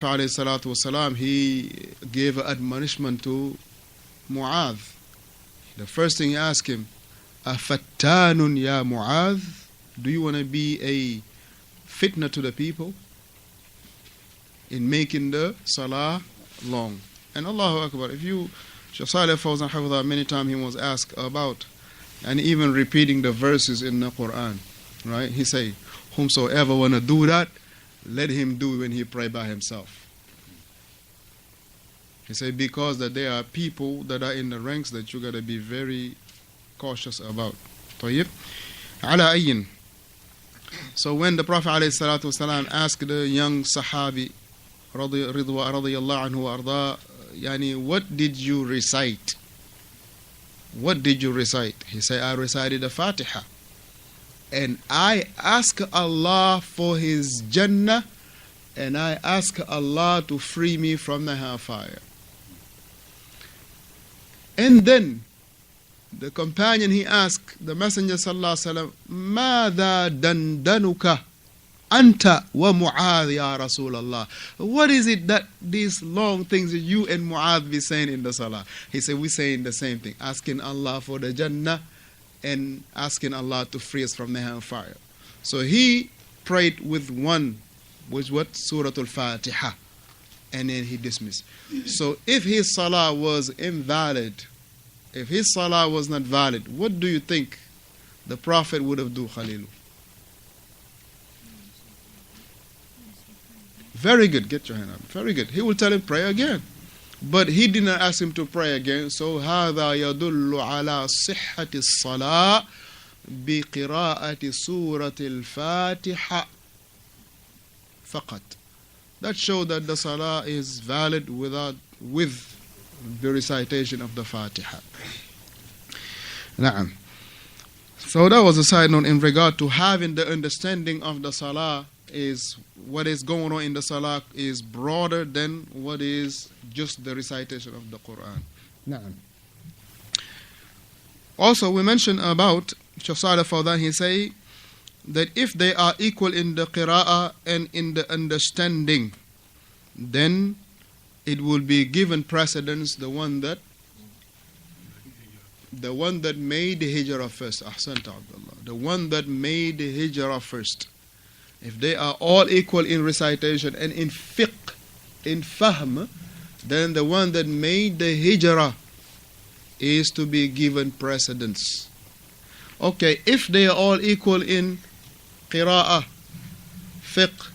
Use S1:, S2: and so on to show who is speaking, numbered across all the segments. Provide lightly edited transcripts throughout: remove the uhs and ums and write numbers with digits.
S1: Prophet ﷺ, he gave an admonishment to Mu'adh. The first thing he asked him, Afattanun ya Mu'adh? Do you want to be a fitna to the people in making the salah long? And Allahu Akbar, if you, Shaykh Salih Fawzaan Hafidhah, many times he was asked about, and even repeating the verses in the Quran, right? He say, whomsoever want to do that, let him do it when he pray by himself. He said, because that there are people that are in the ranks that you got to be very cautious about. طيب. على أين. So when the Prophet ﷺ asked the young Sahabi, radiyallahu anhu arda, yani, what did you recite? What did you recite? He said, I recited the Fatiha. And I ask Allah for His Jannah, and I ask Allah to free me from the hellfire. And then the companion, he asked the Messenger sallallahu alaihi wasallam, "Mada dandanuka anta wa Mu'adh ya Rasulullah?" What is it that these long things that you and Mu'adh be saying in the salah? He said, we saying the same thing, asking Allah for the Jannah and asking Allah to free us from the hellfire. So he prayed with one, which what? Surah Al-Fatiha. And then he dismissed. So if his salah was invalid, if his salah was not valid, what do you think the Prophet would have done, Khalil? Very good. Get your hand up. Very good. He will tell him, pray again. But he did not ask him to pray again. So هذا يدل على صحة الصلاة بقراءة سورة الفاتحة فقط. That shows that the salah is valid with the recitation of the Fatiha. Na'am. So that was a side note in regard to having the understanding of the salah, is what is going on in the salah is broader than what is just the recitation of the Quran. Na'am. Also, we mentioned about Shaykh Salih Fawzaan, he say that if they are equal in the qira'ah and in the understanding, then it will be given precedence the one that made the hijrah first. Ahsanta Abdullah. The one that made the hijrah first. If they are all equal in recitation and in fiqh, in fahm, then the one that made the hijrah is to be given precedence. Okay, if they are all equal in qira'ah, fiqh,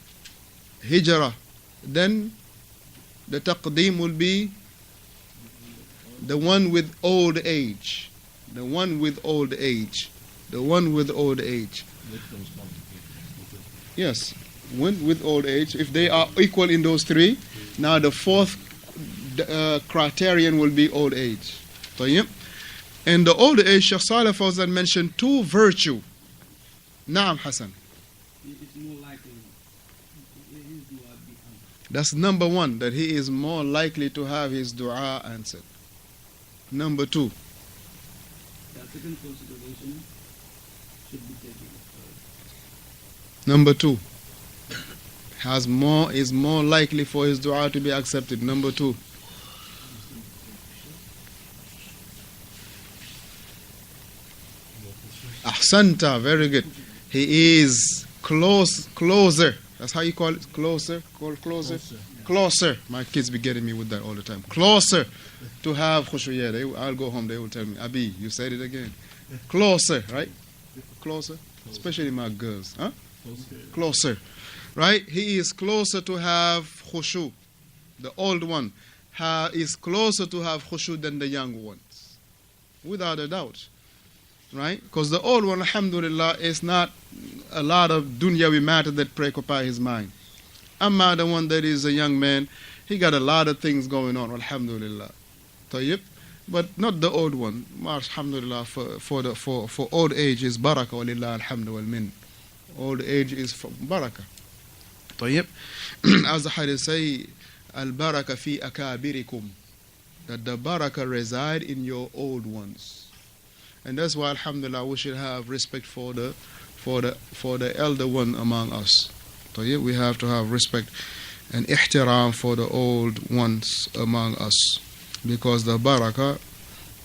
S1: hijrah, then the taqdeem will be the one with old age. The one with old age. The one with old age. Yes, one with old age. If they are equal in those three, now the fourth criterion will be old age. طيب. And the old age, Shaykh Salih Fawzaan mentioned two virtues. Naam Hassan. That's number one, that he is more likely to have his dua answered. Number two.
S2: The second consideration should be taken.
S1: Number two. Is more likely for his dua to be accepted. Number two. Ahsanta, very good. He is closer. That's how you call it? Closer? Closer. My kids be getting me with that all the time. Closer to have khushu. Yeah, I'll go home, they will tell me, Abi, you said it again. Closer, right? Closer. Especially my girls. Huh? Closer. Right? He is closer to have khushu. The old one is closer to have khushu than the young ones. Without a doubt. Right? Because the old one, alhamdulillah, is not a lot of dunyawi matter that preoccupy his mind. Amma the one that is a young man, he got a lot of things going on, alhamdulillah. Tayyib. But not the old one. Alhamdulillah, for old age is barakah, walillah alhamdu wal min. Old age is for barakah. Tayyib. As the hadith say, al-barakah fi akabirikum. That the barakah reside in your old ones. And that's why, alhamdulillah, we should have respect for the elder one among us. So yeah, we have to have respect and ihtiram for the old ones among us. Because the barakah,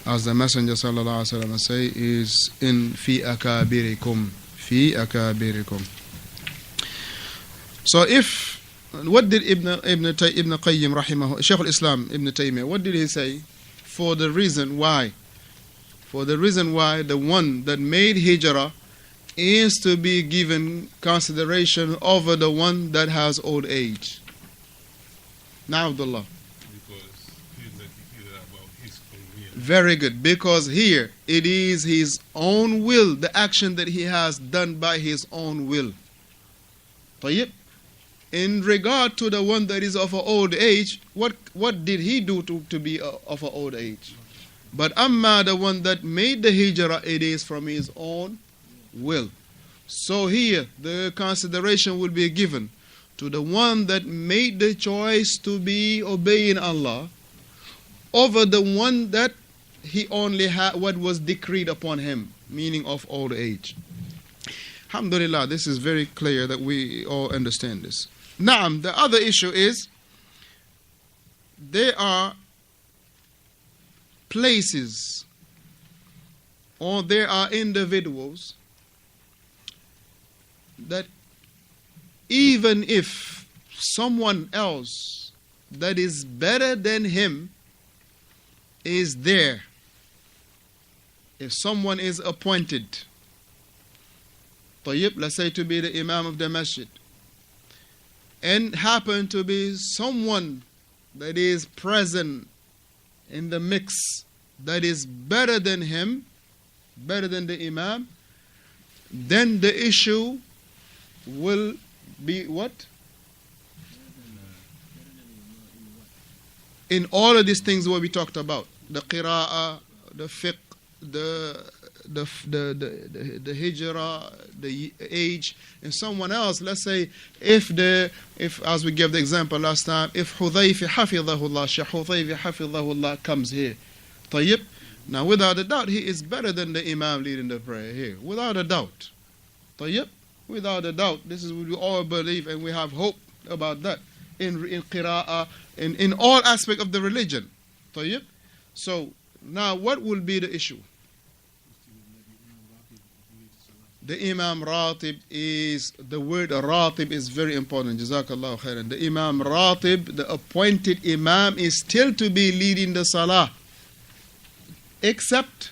S1: as the Messenger sallallahu alaihi wasallam say, is in fi akabirikum, fi akabirikum. So if, what did Ibn Qayyim rahimahullah, Shaykh al-Islam Ibn Taymiyyah, what did he say? For the reason why the one that made hijrah is to be given consideration over the one that has old age. Now, Abdullah.
S3: Because he's about his own will.
S1: Very good. Because here it is his own will, the action that he has done by his own will. طيب. In regard to the one that is of an old age, what did he do to be of an old age? But amma, the one that made the hijrah, it is from his own will. So here the consideration will be given to the one that made the choice to be obeying Allah over the one that he only had what was decreed upon him, meaning of old age. Alhamdulillah, this is very clear that we all understand this. Naam, the other issue is there are places or there are individuals that even if someone else that is better than him is there, if someone is appointed, طيب, let's say to be the Imam of the Masjid, and happen to be someone that is present in the mix that is better than him, better than the Imam, then the issue will be what? In all of these things what we talked about, the qira'ah, the fiqh, the hijrah, the age, and someone else. Let's say if as we gave the example last time, if Hudhayfi hafidhahullah, Shaykh Hudhayfi hafidhahullah comes here, طيب, now without a doubt he is better than the Imam leading the prayer here, without a doubt. طيب, without a doubt, this is what we all believe and we have hope about that in qira'ah, in all aspects of the religion. طيب. So now what will be the issue? The Imam Ratib is, the word Ratib is very important. Jazakallah khairan. The Imam Ratib, the appointed Imam, is still to be leading the Salah. Except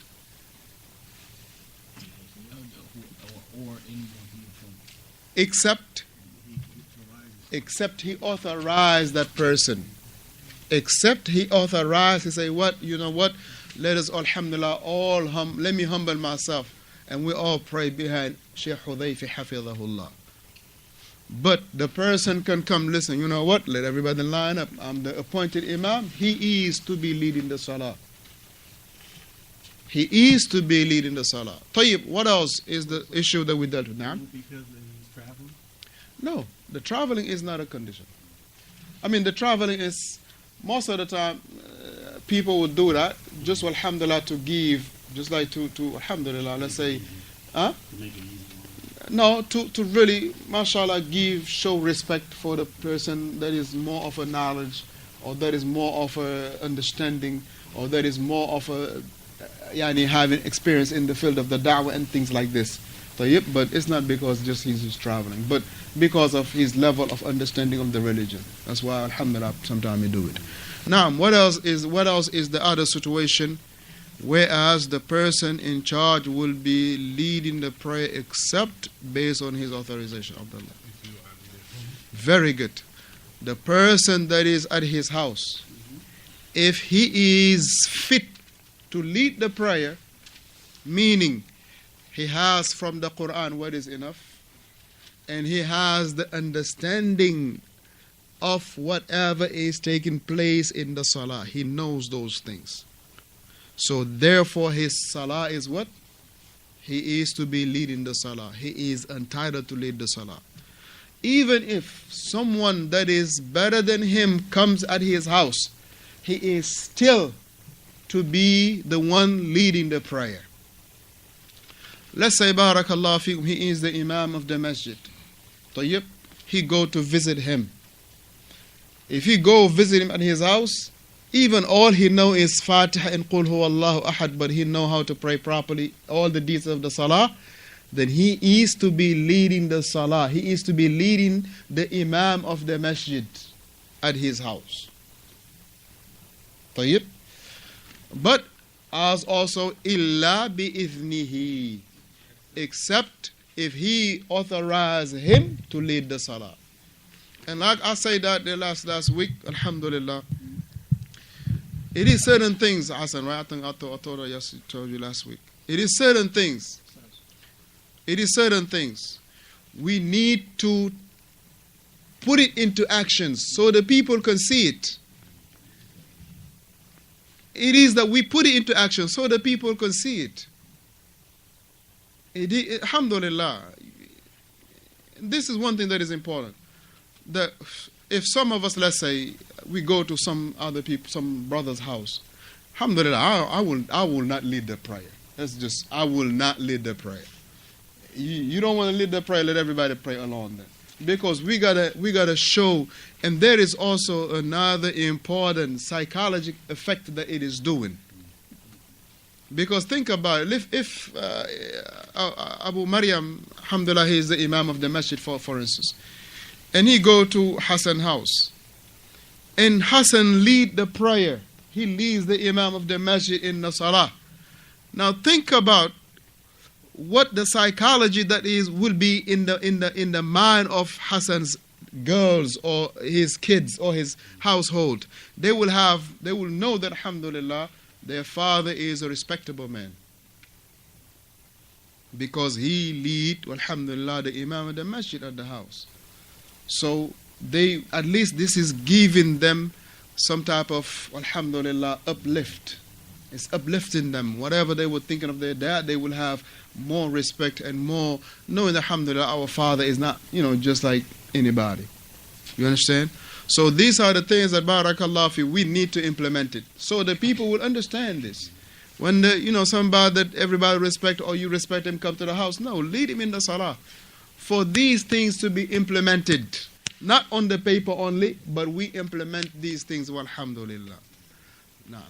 S1: he authorized that person. Except he authorized, he say, what, you know what, let us, alhamdulillah, let me humble myself. And we all pray behind Shaykh Hudhayfi hafidhahullah. But the person can come, listen, you know what, let everybody line up. I'm the appointed Imam. He is to be leading the Salah. He is to be leading the Salah. Tayyib, what else is the issue that we dealt with now?
S2: Because he's traveling?
S1: No, the traveling is not a condition. I mean, the traveling is, most of the time, people would do that, just alhamdulillah to give, just like to alhamdulillah, let's say, huh?
S2: To make it easy.
S1: No, to really, mashallah, show respect for the person that is more of a knowledge, or that is more of a understanding, or that is more of a, having experience in the field of the da'wah and things like this. But it's not because just he's just traveling, but because of his level of understanding of the religion. That's why, alhamdulillah, sometimes we do it. Now, what else is the other situation? Whereas the person in charge will be leading the prayer except based on his authorization of the Lord. Very good. The person that is at his house, if he is fit to lead the prayer, meaning he has from the Quran what is enough, and he has the understanding of whatever is taking place in the Salah, he knows those things. So therefore his Salah is what? He is to be leading the Salah. He is entitled to lead the Salah. Even if someone that is better than him comes at his house, he is still to be the one leading the prayer. Let's say, barakallah fikum, he is the Imam of the Masjid. Tayyib, he go to visit him. If you go visit him at his house, even all he know is Fatiha and Qul Huwallahu Ahad, but he know how to pray properly, all the deeds of the Salah, then he is to be leading the Salah. He is to be leading the Imam of the Masjid at his house. طيب. But as also illa bi-idhnihi, except if he authorized him to lead the Salah. And like I said that the last week, alhamdulillah, it is certain things, Hassan, right? I think I told you last week. It is certain things. It is certain things. We need to put it into actions so the people can see it. It is that we put it into action so the people can see it. Alhamdulillah. This is one thing that is important. That if some of us, let's say, we go to some other people, some brother's house, alhamdulillah, I will not lead the prayer. I will not lead the prayer. You don't want to lead the prayer, let everybody pray along then. Because we gotta show, and there is also another important psychological effect that it is doing. Because think about it, if Abu Maryam, alhamdulillah, he is the Imam of the Masjid, for instance, and he go to Hassan's house, and Hassan lead the prayer, he leads the Imam of the Masjid in the Salah. Now think about what the psychology that is will be in the mind of Hassan's girls or his kids or his household. They will know that alhamdulillah their father is a respectable man, because he lead alhamdulillah the Imam of the Masjid at the house. So they, at least this is giving them some type of alhamdulillah uplift. It's uplifting them. Whatever they were thinking of their dad, they will have more respect and more knowing that alhamdulillah our father is not, just like anybody. You understand? So these are the things that barakallah fi we need to implement it, so the people will understand this. When somebody that everybody respect or you respect him come to the house, no, lead him in the salah. For these things to be implemented, not on the paper only, but we implement these things, walhamdulillah. Naam.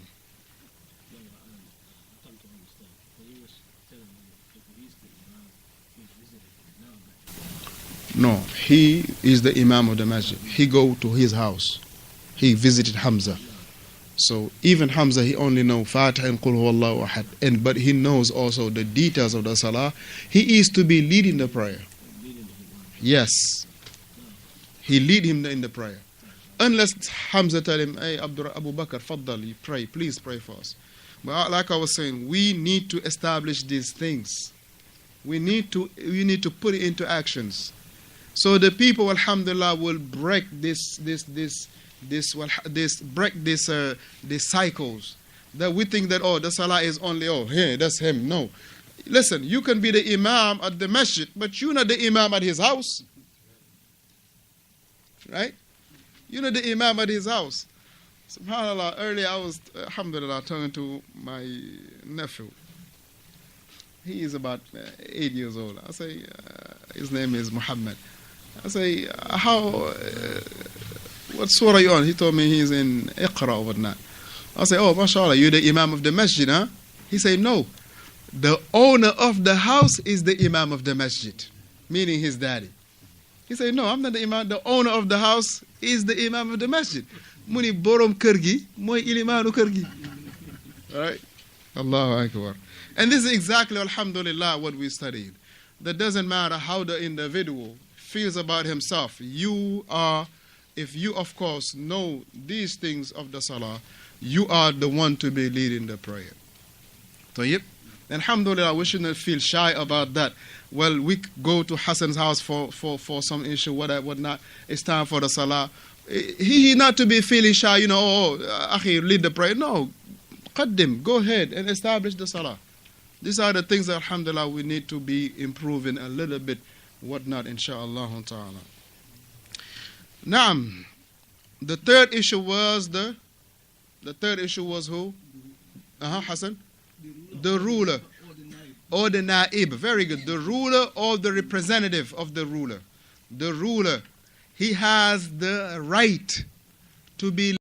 S1: No, he is the Imam of the Masjid. He go to his house. He visited Hamza. So even Hamza, he only know Fatiha and Qul Huwallahu Ahad. But he knows also the details of the Salah. He is to be leading the prayer. Yes. He lead him in the prayer. Unless Hamza tell him, hey, Abu Bakr, faddal, you pray, please pray for us. But like I was saying, we need to establish these things. We need to put it into actions. So the people, alhamdulillah, will break these cycles. That we think that, the salah is only, here, that's him. No. Listen, you can be the imam at the masjid, but you're not the imam at his house. Right? You're not the imam at his house. SubhanAllah, earlier I was, alhamdulillah, talking to my nephew. He is about 8 years old. I say, his name is Muhammad. I say, what surah are you on? He told me he's in Iqra or whatnot. I say, mashallah, you're the imam of the masjid, huh? He said, no. The owner of the house is the imam of the masjid, meaning his daddy. He said, no, I'm not the imam. The owner of the house is the imam of the masjid. Muni borom kërgi, moy ilimanu kërgi. Right? Allahu Akbar. And this is exactly, alhamdulillah, what we studied. That doesn't matter how the individual feels about himself. If you, of course, know these things of the salah, you are the one to be leading the prayer. Tayyib. Alhamdulillah, we shouldn't feel shy about that. Well, we go to Hassan's house for some issue, whatnot. It's time for the salah. He not to be feeling shy, akhi, lead the prayer. No, qaddim, go ahead and establish the salah. These are the things that, alhamdulillah, we need to be improving a little bit, whatnot, insha'Allah ta'ala. Naam. The third issue was who? Hassan? The ruler. Or the naib. Very good. The ruler or the representative of the ruler. The ruler. He has the right to be